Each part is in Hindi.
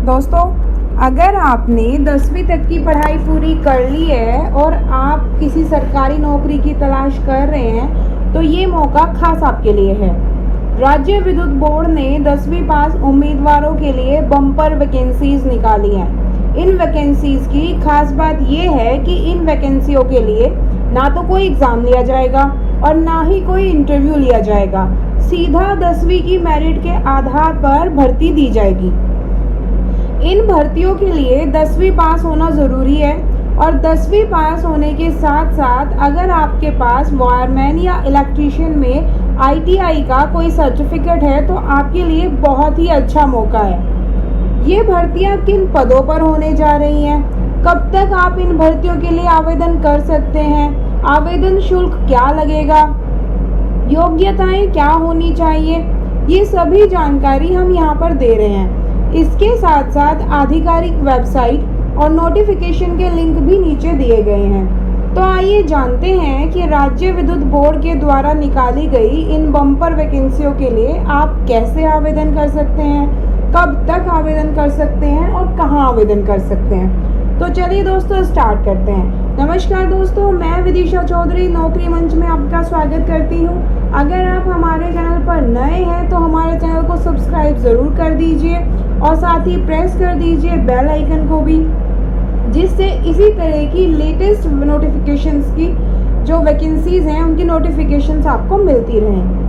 दोस्तों, अगर आपने 10वीं तक की पढ़ाई पूरी कर ली है और आप किसी सरकारी नौकरी की तलाश कर रहे हैं तो ये मौका खास आपके लिए है। राज्य विद्युत बोर्ड ने 10वीं पास उम्मीदवारों के लिए बम्पर वैकेंसीज निकाली हैं। इन वैकेंसीज की खास बात ये है कि इन वैकेंसियों के लिए ना तो कोई एग्ज़ाम लिया जाएगा और ना ही कोई इंटरव्यू लिया जाएगा। सीधा 10वीं की मेरिट के आधार पर भर्ती दी जाएगी। इन भर्तियों के लिए 10वीं पास होना ज़रूरी है और 10वीं पास होने के साथ साथ अगर आपके पास वायरमैन या इलेक्ट्रीशियन में ITI का कोई सर्टिफिकेट है तो आपके लिए बहुत ही अच्छा मौका है। ये भर्तियां किन पदों पर होने जा रही हैं, कब तक आप इन भर्तियों के लिए आवेदन कर सकते हैं, आवेदन शुल्क क्या लगेगा, योग्यताएं क्या होनी चाहिए, ये सभी जानकारी हम यहाँ पर दे रहे हैं। इसके साथ साथ आधिकारिक वेबसाइट और नोटिफिकेशन के लिंक भी नीचे दिए गए हैं। तो आइए जानते हैं कि राज्य विद्युत बोर्ड के द्वारा निकाली गई इन बम्पर वैकेंसियों के लिए आप कैसे आवेदन कर सकते हैं, कब तक आवेदन कर सकते हैं और कहां आवेदन कर सकते हैं। तो चलिए दोस्तों स्टार्ट करते हैं। नमस्कार दोस्तों, मैं विदिशा चौधरी नौकरी मंच में आपका स्वागत करती हूं। अगर आप हमारे चैनल पर नए हैं तो हमारे चैनल को सब्सक्राइब ज़रूर कर दीजिए और साथ ही प्रेस कर दीजिए बेल आइकन को भी, जिससे इसी तरह की लेटेस्ट नोटिफिकेशंस की जो वैकेंसीज हैं उनकी नोटिफिकेशंस आपको मिलती रहें।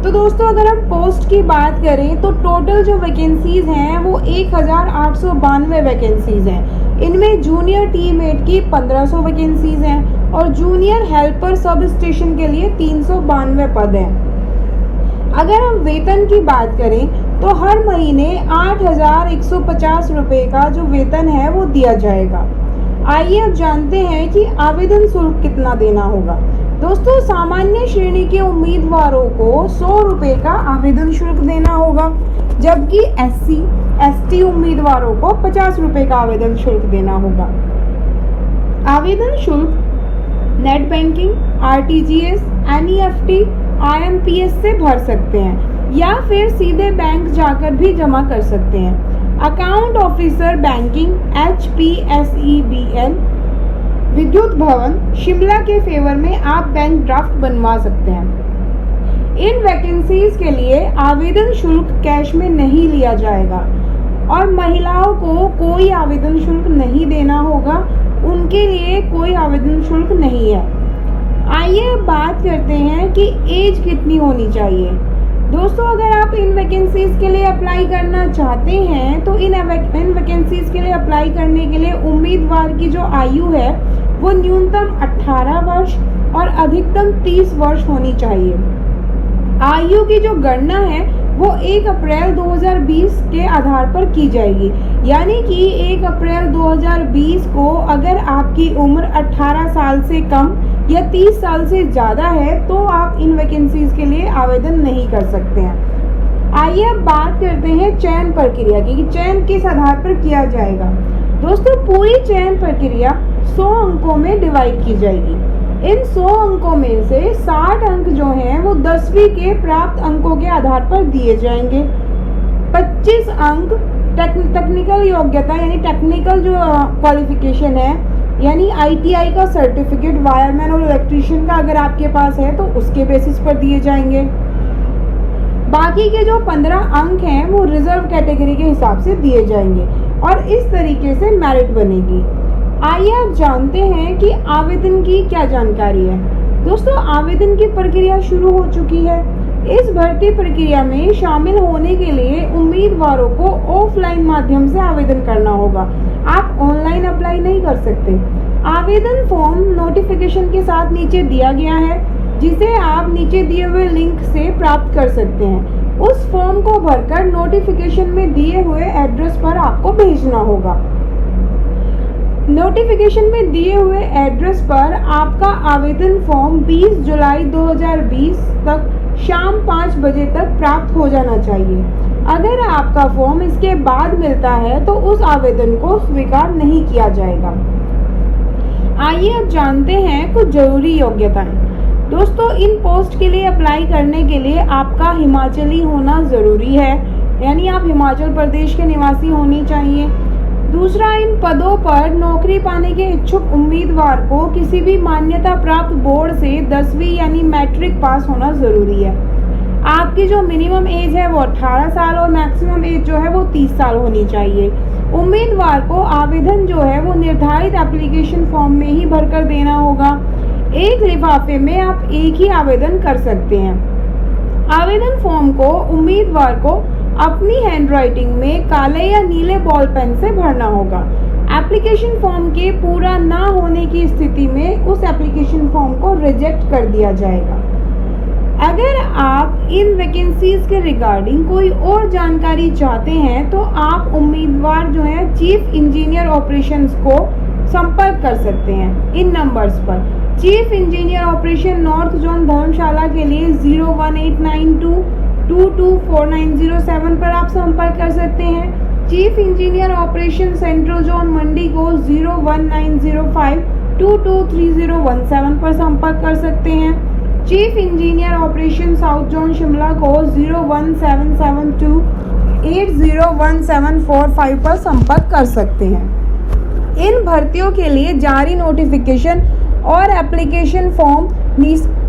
तो दोस्तों, अगर हम पोस्ट की बात करें तो टोटल जो वैकेंसीज हैं वो 1892 वैकेंसीज हैं। इनमें जूनियर टीममेट की 1500 वैकेंसीज हैं और जूनियर हेल्पर सब स्टेशन के लिए 392 पद हैं। अगर हम वेतन की बात करें तो हर महीने 8150 रुपये का जो वेतन है वो दिया जाएगा। आइए अब जानते हैं कि आवेदन शुल्क कितना देना होगा। दोस्तों, सामान्य श्रेणी के उम्मीदवारों को 100 रुपये का आवेदन शुल्क देना होगा, जबकि SC, ST उम्मीदवारों को 50 रुपये का आवेदन शुल्क देना होगा। आवेदन शुल्क net banking, RTGS, NEFT, IMPS से भर सकते हैं या फिर सीधे बैंक जाकर भी जमा कर सकते हैं। अकाउंट ऑफिसर बैंकिंग HPSEBL विद्युत भवन शिमला के फेवर में आप बैंक ड्राफ्ट बनवा सकते हैं। इन वैकेंसीज के लिए आवेदन शुल्क कैश में नहीं लिया जाएगा और महिलाओं को कोई आवेदन शुल्क नहीं देना होगा, उनके लिए कोई आवेदन शुल्क नहीं है। आइए बात करते हैं कि एज कितनी होनी चाहिए। दोस्तों, अगर आप इन वैकेंसीज के लिए अप्लाई करना चाहते हैं तो इन वैकेंसीज के लिए अप्लाई करने के लिए उम्मीदवार की जो आयु है वो न्यूनतम 18 वर्ष और अधिकतम 30 वर्ष होनी चाहिए। आयु की जो गणना है वो 1 अप्रैल 2020 के आधार पर की जाएगी, यानी कि 1 अप्रैल 2020 को अगर आपकी उम्र 18 साल से कम या 30 साल से ज़्यादा है तो आप इन वैकेंसीज के लिए आवेदन नहीं कर सकते हैं। आइए अब बात करते हैं चयन प्रक्रिया की कि चयन किस आधार पर किया जाएगा। दोस्तों, पूरी चयन प्रक्रिया 100 अंकों में डिवाइड की जाएगी। इन 100 अंकों में से 60 अंक जो हैं वो 10वीं के प्राप्त अंकों के आधार पर दिए जाएंगे। 25 अंक टेक्निकल योग्यता यानी टेक्निकल जो क्वालिफिकेशन है, यानी ITI का सर्टिफिकेट वायरमैन और इलेक्ट्रीशियन का अगर आपके पास है तो उसके बेसिस पर दिए जाएंगे। बाकी के जो 15 अंक हैं वो रिजर्व कैटेगरी के हिसाब से दिए जाएंगे और इस तरीके से मेरिट बनेगी। आइए अब जानते हैं कि आवेदन की क्या जानकारी है। दोस्तों, आवेदन की प्रक्रिया शुरू हो चुकी है। इस भर्ती प्रक्रिया में शामिल होने के लिए उम्मीदवारों को ऑफलाइन माध्यम से आवेदन करना होगा। आप ऑनलाइन अप्लाई नहीं कर सकते। आवेदन फॉर्म नोटिफिकेशन के साथ नीचे दिया गया है, जिसे आप नीचे दिए हुए लिंक से प्राप्त कर सकते हैं। उस फॉर्म को भरकर नोटिफिकेशन में दिए हुए एड्रेस पर आपको भेजना होगा। नोटिफिकेशन में दिए हुए एड्रेस पर आपका आवेदन फॉर्म 20 जुलाई 2020 तक शाम 5 बजे तक प्राप्त हो जाना चाहिए। अगर आपका फॉर्म इसके बाद मिलता है तो उस आवेदन को स्वीकार नहीं किया जाएगा। आइए अब जानते हैं कुछ जरूरी योग्यताएं। दोस्तों, इन पोस्ट के लिए अप्लाई करने के लिए आपका हिमाचली होना ज़रूरी है। यानी आप हिमाचल प्रदेश के निवासी होनी चाहिए। दूसरा, इन पदों पर नौकरी पाने के इच्छुक उम्मीदवार को किसी भी मान्यता प्राप्त बोर्ड से 10वीं यानी मैट्रिक पास होना ज़रूरी है। आपकी जो मिनिमम एज है वो 18 साल और मैक्सिमम एज जो है वो 30 साल होनी चाहिए। उम्मीदवार को आवेदन जो है वो निर्धारित एप्लीकेशन फॉर्म में ही भरकर देना होगा। एक लिफाफे में आप एक ही आवेदन कर सकते हैं। आवेदन फॉर्म को उम्मीदवार को अपनी हैंडराइटिंग में काले या नीले बॉल पेन से भरना होगा। एप्लीकेशन फॉर्म के पूरा ना होने की स्थिति में उस एप्लीकेशन फॉर्म को रिजेक्ट कर दिया जाएगा। अगर आप इन वैकेंसीज के रिगार्डिंग कोई और जानकारी चाहते हैं तो आप उम्मीदवार जो है चीफ इंजीनियर ऑपरेशंस को संपर्क कर सकते हैं इन नंबर्स पर। Chief engineer operation north zone Dharamshala के लिए 01892224907 पर आप संपर्क कर सकते हैं। Chief engineer operation central zone Mandi को 01905223017 पर संपर्क कर सकते हैं। Chief engineer operation south zone Shimla को 01772801745 पर संपर्क कर सकते हैं। इन भर्तियों के लिए जारी नोटिफिकेशन और एप्लीकेशन फॉर्म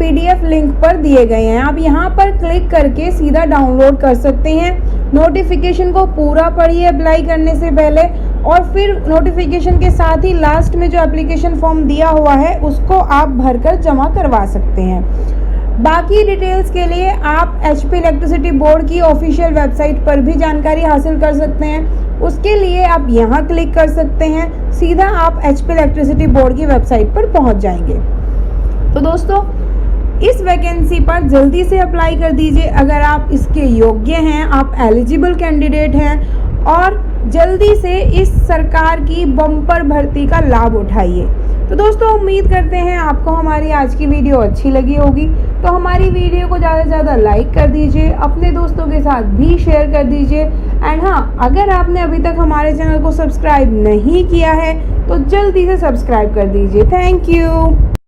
PDF लिंक पर दिए गए हैं। आप यहां पर क्लिक करके सीधा डाउनलोड कर सकते हैं। नोटिफिकेशन को पूरा पढ़िए अप्लाई करने से पहले, और फिर नोटिफिकेशन के साथ ही लास्ट में जो एप्लीकेशन फॉर्म दिया हुआ है उसको आप भरकर जमा करवा सकते हैं। बाकी डिटेल्स के लिए आप HP इलेक्ट्रिसिटी बोर्ड की ऑफिशियल वेबसाइट पर भी जानकारी हासिल कर सकते हैं। उसके लिए आप यहाँ क्लिक कर सकते हैं, सीधा आप HP इलेक्ट्रिसिटी बोर्ड की वेबसाइट पर पहुँच जाएंगे। तो दोस्तों, इस वैकेंसी पर जल्दी से अप्लाई कर दीजिए अगर आप इसके योग्य हैं, आप एलिजिबल कैंडिडेट हैं, और जल्दी से इस सरकार की बम्पर भर्ती का लाभ उठाइए। तो दोस्तों, उम्मीद करते हैं आपको हमारी आज की वीडियो अच्छी लगी होगी। तो हमारी वीडियो को ज़्यादा से ज़्यादा लाइक कर दीजिए, अपने दोस्तों के साथ भी शेयर कर दीजिए। एंड हाँ, अगर आपने अभी तक हमारे चैनल को सब्सक्राइब नहीं किया है तो जल्दी से सब्सक्राइब कर दीजिए। Thank you.